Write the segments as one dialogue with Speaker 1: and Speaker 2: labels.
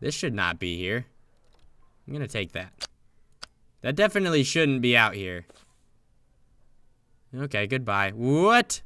Speaker 1: This should not be here. I'm gonna take that. That definitely shouldn't be out here. Okay, goodbye. What?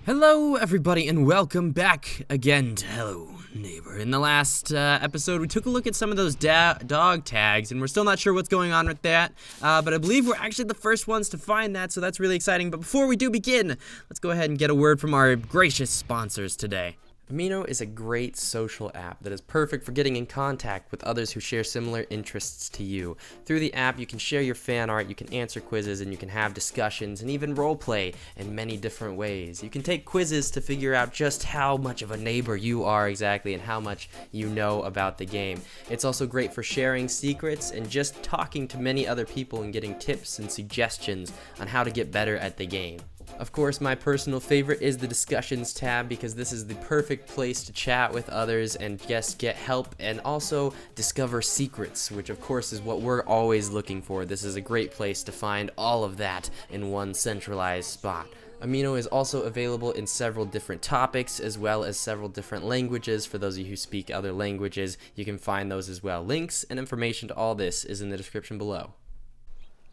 Speaker 1: Hello, everybody, and welcome back again to Hello, Neighbor. In the last episode, we took a look at some of those dog tags, and we're still not sure what's going on with that, but I believe we're actually the first ones to find that, so that's really exciting. But before we do begin, let's go ahead and get a word from our gracious sponsors today. Amino is a great social app that is perfect for getting in contact with others who share similar interests to you. Through the app, you can share your fan art, you can answer quizzes, and you can have discussions and even roleplay in many different ways. You can take quizzes to figure out just how much of a neighbor you are exactly and how much you know about the game. It's also great for sharing secrets and just talking to many other people and getting tips and suggestions on how to get better at the game. Of course, my personal favorite is the discussions tab because this is the perfect place to chat with others and just get help and also discover secrets, which of course is what we're always looking for. This is a great place to find all of that in one centralized spot. Amino is also available in several different topics as well as several different languages. For those of you who speak other languages, you can find those as well. Links and information to all this is in the description below.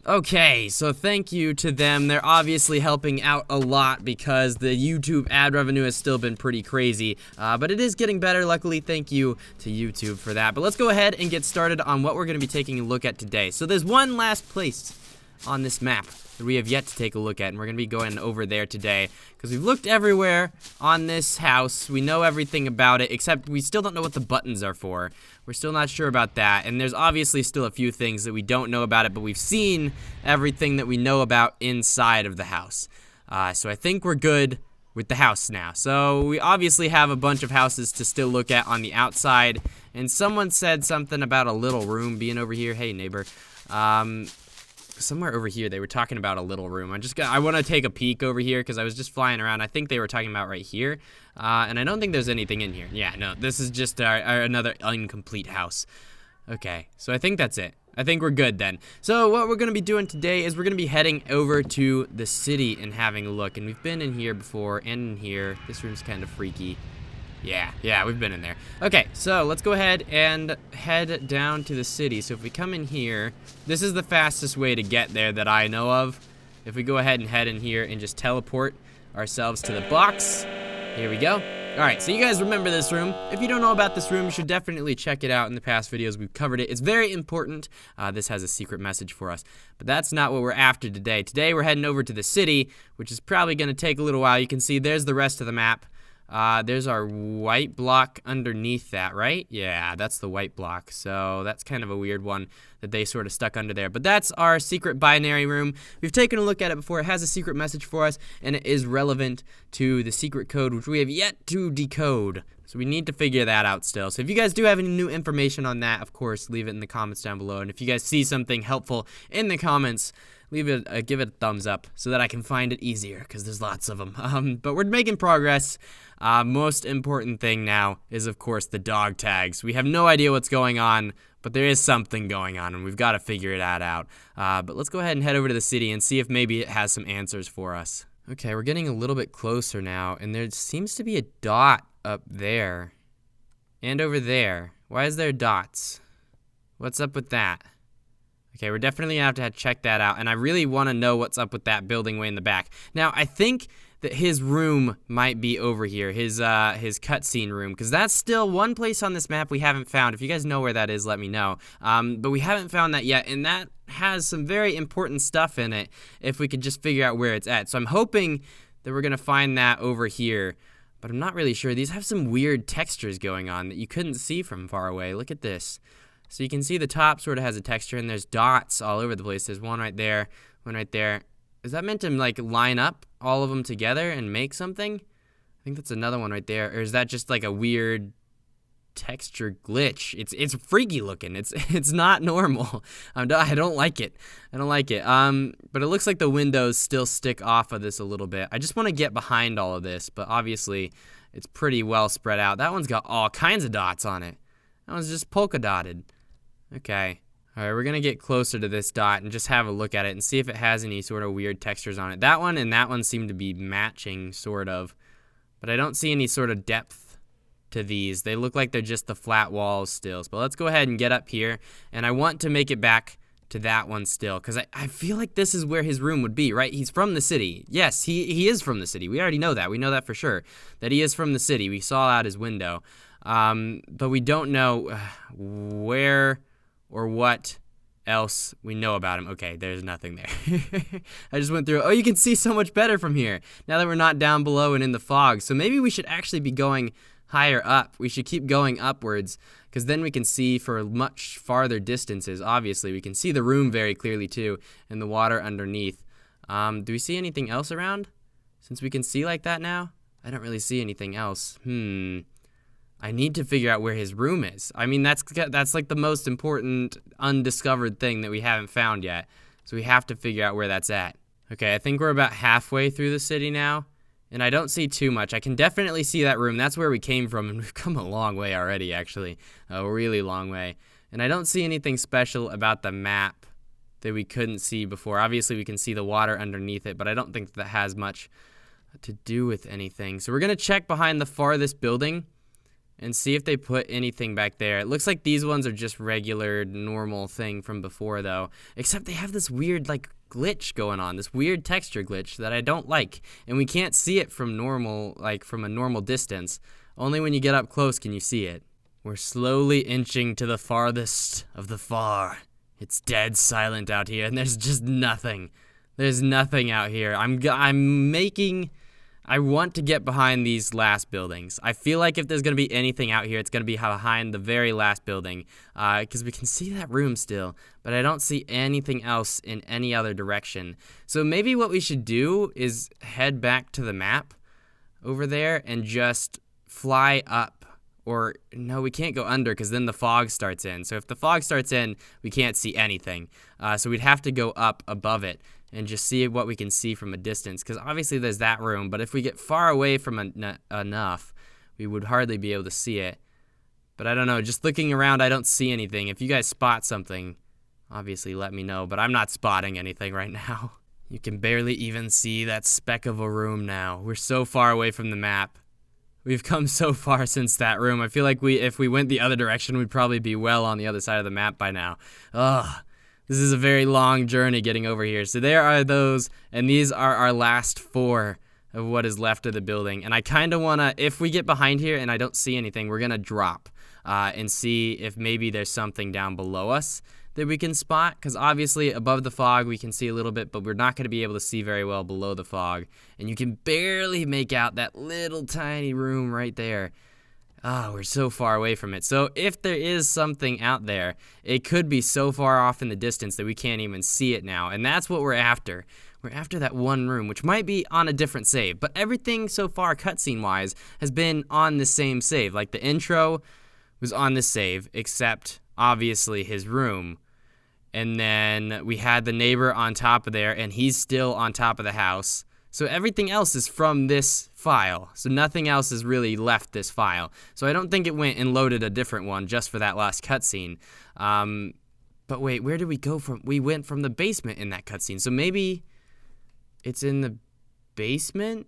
Speaker 1: Okay, so thank you to them. They're obviously helping out a lot because the YouTube ad revenue has still been pretty crazy, but it is getting better. Luckily, thank you to YouTube for that. But let's go ahead and get started on what we're going to be taking a look at today. So there's one last place on this map that we have yet to take a look at, and we're going to be going over there today because we've looked everywhere on this house. We know everything about it, except we still don't know what the buttons are for. We're still not sure about that, and there's obviously still a few things that we don't know about it, but we've seen everything that we know about inside of the house. So I think we're good with the house now. So we obviously have a bunch of houses to still look at on the outside, and someone said something about a little room being over here. Hey, neighbor. Somewhere over here they were talking about a little room. I want to take a peek over here because I was just flying around. I think they were talking about right here, and I don't think there's anything in here. Yeah, no, this is just another incomplete house. Okay, so I think that's it. I think we're good then. So what we're going to be doing today is we're going to be heading over to the city and having a look, and we've been in here before and in here. This room's kind of freaky. Yeah, we've been in there. Okay, so let's go ahead and head down to the city. So if we come in here, this is the fastest way to get there that I know of. If we go ahead and head in here and just teleport ourselves to the box. Here we go. All right, so you guys remember this room. If you don't know about this room, you should definitely check it out. In the past videos, we've covered it. It's very important. This has a secret message for us. But that's not what we're after today. Today, we're heading over to the city, which is probably going to take a little while. You can see there's the rest of the map. There's our white block underneath that, right? Yeah, that's the white block. So that's kind of a weird one that they sort of stuck under there. But that's our secret binary room. We've taken a look at it before. It has a secret message for us, and it is relevant to the secret code, which we have yet to decode. So we need to figure that out still. So if you guys do have any new information on that, of course, leave it in the comments down below. And if you guys see something helpful in the comments, give it a thumbs up so that I can find it easier, because there's lots of them. But we're making progress. Most important thing now is, of course, the dog tags. We have no idea what's going on, but there is something going on, and we've got to figure that out. But let's go ahead and head over to the city and see if maybe it has some answers for us. Okay, we're getting a little bit closer now, and there seems to be a dot up there and over there. Why is there dots? What's up with that? Okay, we're definitely gonna have to check that out, and I really want to know what's up with that building way in the back. Now, I think that his room might be over here, his cutscene room, because that's still one place on this map we haven't found. If you guys know where that is, let me know. But we haven't found that yet, and that has some very important stuff in it if we could just figure out where it's at. So I'm hoping that we're gonna find that over here, but I'm not really sure. These have some weird textures going on that you couldn't see from far away. Look at this. So you can see the top sort of has a texture, and there's dots all over the place. There's one right there, one right there. Is that meant to, like, line up all of them together and make something? I think that's another one right there. Or is that just, like, a weird texture glitch? It's freaky looking. It's not normal. I don't like it. I don't like it. But it looks like the windows still stick off of this a little bit. I just want to get behind all of this, but obviously it's pretty well spread out. That one's got all kinds of dots on it. That one's just polka dotted. Okay. All right, we're going to get closer to this dot and just have a look at it and see if it has any sort of weird textures on it. That one and that one seem to be matching, sort of. But I don't see any sort of depth to these. They look like they're just the flat walls still. But let's go ahead and get up here. And I want to make it back to that one still, because I feel like this is where his room would be, right? He's from the city. Yes, he is from the city. We already know that. We know that for sure, that he is from the city. We saw out his window. But we don't know where or what else we know about him. Okay, there's nothing there. I just went through. Oh, you can see so much better from here now that we're not down below and in the fog. So maybe we should actually be going higher up. We should keep going upwards, because then we can see for much farther distances. Obviously, we can see the room very clearly too, and the water underneath. Do we see anything else around? Since we can see like that now, I don't really see anything else. I need to figure out where his room is. I mean, that's like the most important undiscovered thing that we haven't found yet. So we have to figure out where that's at. Okay, I think we're about halfway through the city now, and I don't see too much. I can definitely see that room. That's where we came from, and we've come a long way already, actually. A really long way. And I don't see anything special about the map that we couldn't see before. Obviously, we can see the water underneath it, but I don't think that has much to do with anything. So we're going to check behind the farthest building and see if they put anything back there. It looks like these ones are just regular, normal thing from before, though. Except they have this weird, like, glitch going on, this weird texture glitch that I don't like, and we can't see it from normal, like from a normal distance. Only when you get up close can you see it. We're slowly inching to the farthest of the far. It's dead silent out here, and there's just nothing. There's nothing out here. I want to get behind these last buildings. I feel like if there's going to be anything out here, it's going to be behind the very last building, because we can see that room still, but I don't see anything else in any other direction. So maybe what we should do is head back to the map over there and just fly up. Or, no, we can't go under, because then the fog starts in. So if the fog starts in, we can't see anything. So we'd have to go up above it and just see what we can see from a distance, because obviously there's that room, but if we get far away from enough, we would hardly be able to see it. But I don't know, just looking around, I don't see anything. If you guys spot something, obviously let me know, but I'm not spotting anything right now. You can barely even see that speck of a room now. We're so far away from the map. We've come so far since that room. I feel like if we went the other direction, we'd probably be well on the other side of the map by now. Ugh. This is a very long journey getting over here. So there are those, and these are our last 4 of what is left of the building. And I kind of want to, if we get behind here and I don't see anything, we're going to drop and see if maybe there's something down below us that we can spot. Because obviously above the fog we can see a little bit, but we're not going to be able to see very well below the fog. And you can barely make out that little tiny room right there. Oh, we're so far away from it. So if there is something out there, it could be so far off in the distance that we can't even see it now. And that's what we're after. We're after that one room, which might be on a different save. But everything so far, cutscene-wise, has been on the same save. Like the intro was on this save, except obviously his room. And then we had the neighbor on top of there, and he's still on top of the house. So everything else is from this file. So nothing else has really left this file. So I don't think it went and loaded a different one just for that last cutscene. But wait, where did we go from? We went from the basement in that cutscene. So maybe it's in the basement?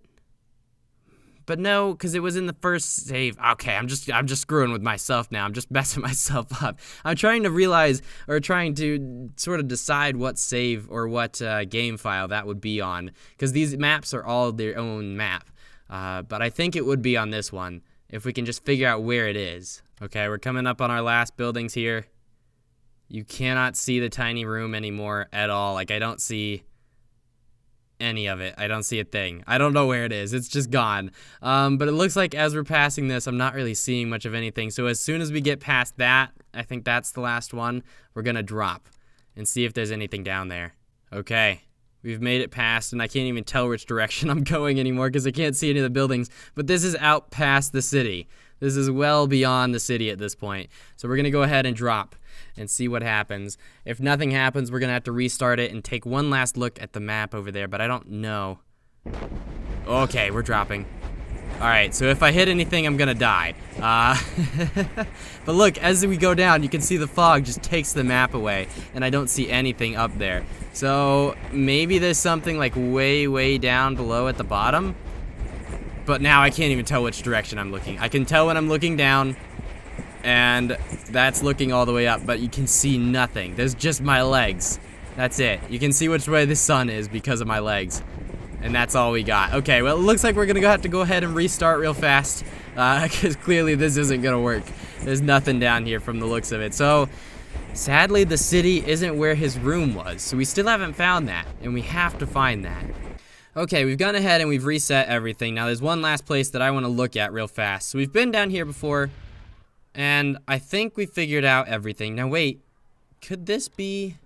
Speaker 1: But no, because it was in the first save. Okay, I'm just screwing with myself now. I'm just messing myself up. I'm trying to realize, or trying to sort of decide what save or what game file that would be on, because these maps are all their own map. But I think it would be on this one, if we can just figure out where it is. Okay, we're coming up on our last buildings here. You cannot see the tiny room anymore at all. Like, I don't see any of it. I don't see a thing. I don't know where it is. It's just gone. But it looks like as we're passing this, I'm not really seeing much of anything. So as soon as we get past that, I think that's the last one, we're gonna drop and see if there's anything down there. Okay, we've made it past, and I can't even tell which direction I'm going anymore because I can't see any of the buildings. But this is out past the city. This is well beyond the city at this point. So we're gonna go ahead and drop and see what happens. If nothing happens, we're gonna have to restart it and take one last look at the map over there, but I don't know. Okay, we're dropping. Alright, so if I hit anything, I'm gonna die. But look, as we go down, you can see the fog just takes the map away, and I don't see anything up there. So maybe there's something like way, way down below at the bottom. but now I can't even tell which direction I'm looking. I can tell when I'm looking down, and that's looking all the way up, but you can see nothing. There's just my legs. That's it. You can see which way the sun is because of my legs. And that's all we got. Okay, well, it looks like we're gonna have to go ahead and restart real fast, because clearly this isn't gonna work. There's nothing down here from the looks of it. So, sadly, the city isn't where his room was. So we still haven't found that, and we have to find that. Okay, we've gone ahead and we've reset everything. Now, there's one last place that I want to look at real fast. So we've been down here before, and I think we figured out everything. Now, wait, could this be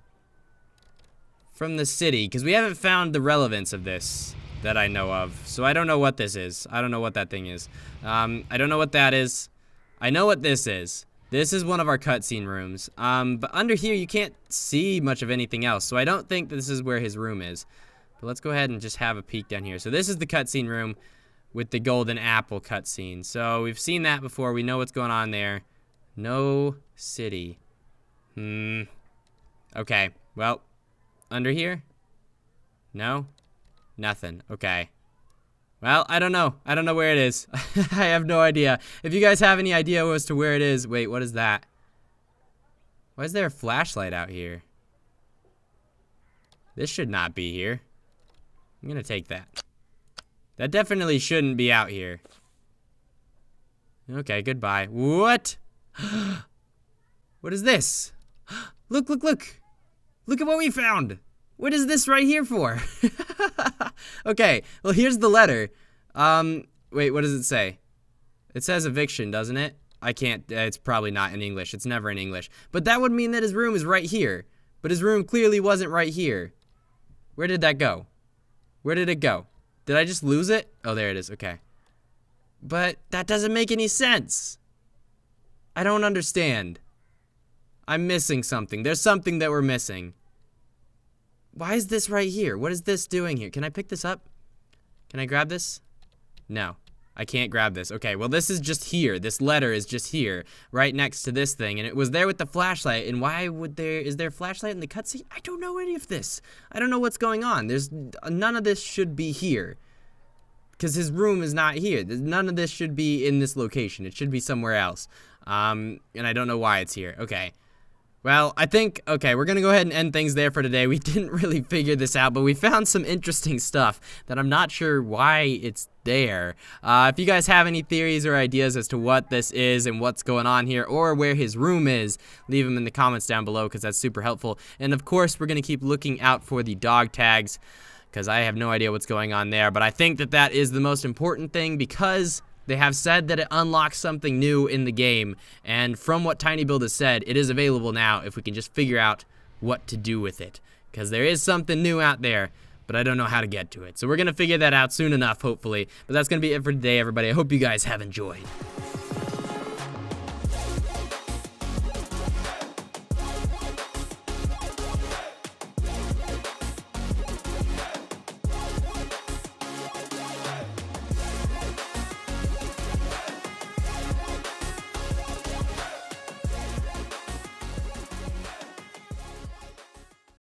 Speaker 1: from the city? Because we haven't found the relevance of this that I know of. So I don't know what this is. I don't know what that thing is. I don't know what that is. I know what this is. This is one of our cutscene rooms. But under here, you can't see much of anything else. So I don't think this is where his room is. But let's go ahead and just have a peek down here. So this is the cutscene room with the golden apple cutscene. So we've seen that before. We know what's going on there. No city. Okay. Well, under here? No? Nothing. Okay. Well, I don't know. I don't know where it is. I have no idea. If you guys have any idea as to where it is. Wait, what is that? Why is there a flashlight out here? This should not be here. I'm gonna take that. That definitely shouldn't be out here. Okay, goodbye. What? What is this? Look, look, look. Look at what we found. What is this right here for? Okay, well, here's the letter. Wait, what does it say? It says eviction, doesn't it? I can't, it's probably not in English. It's never in English. But that would mean that his room is right here. But his room clearly wasn't right here. Where did that go? Where did it go? Did I just lose it? Oh, there it is. Okay. But that doesn't make any sense. I don't understand. I'm missing something. There's something that we're missing. Why is this right here? What is this doing here? Can I pick this up? Can I grab this? No. I can't grab this. Okay, well, this is just here. This letter is just here, right next to this thing, and it was there with the flashlight. And why would is there a flashlight in the cutscene? I don't know any of this. I don't know what's going on. There's none of this should be here, because his room is not here. None of this should be in this location. It should be somewhere else. And I don't know why it's here. Okay. Well, I think, okay, we're going to go ahead and end things there for today. We didn't really figure this out, but we found some interesting stuff that I'm not sure why it's there. If you guys have any theories or ideas as to what this is and what's going on here or where his room is, leave them in the comments down below because that's super helpful. And, of course, we're going to keep looking out for the dog tags because I have no idea what's going on there. But I think that that is the most important thing because they have said that it unlocks something new in the game, and from what TinyBuild has said, it is available now if we can just figure out what to do with it. Because there is something new out there, but I don't know how to get to it. So we're going to figure that out soon enough, hopefully. But that's going to be it for today, everybody. I hope you guys have enjoyed.